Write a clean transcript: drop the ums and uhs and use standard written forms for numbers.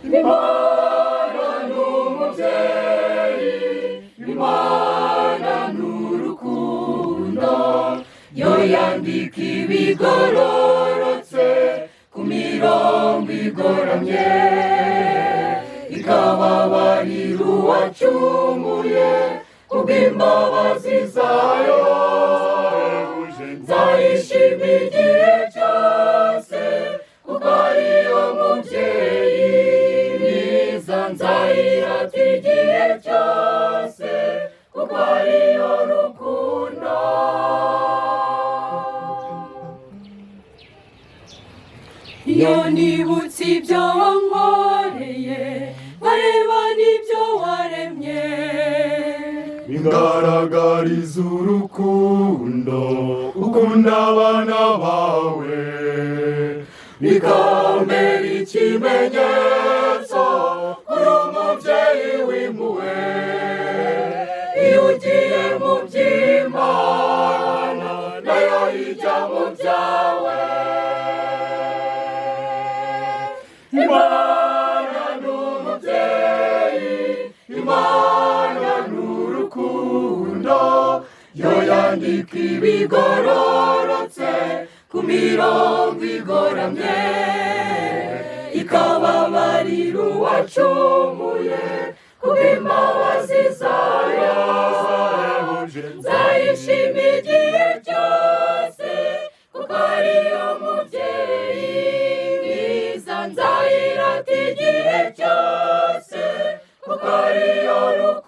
Imana n'umubyeyi, Imana n'urukundo, yo yandika ibigororotse ku mirongo igoramye, ikababarira uwacumuye kubw'imbabazi zayo. Nzayishima igihe cyose kuko ariyo mubyeyi mwiza, nzayirata igihe cyose kuko ariyo rukundo. Iyo nibutse ibyo wankoreye, nkareba n'ibyo waremye, bingaragariza urukundo ukunda abana bawe, bikambera ikimenyetso uri umubyeyi w'impuhwe. Iyo ugiye mu by'Imana, nayo ijya mu byawe. Imana n'umubyeyi, Imana n'urukundo, yo yandika ibigororotse ku mirongo igoramye, ikababarira uwacumuye kubw'imbabazi zayo. Nzayishima igihe cyose kuko ariyo mubyeyi mwiza, nzayirata igihe cyose kuko ariyo rukundo.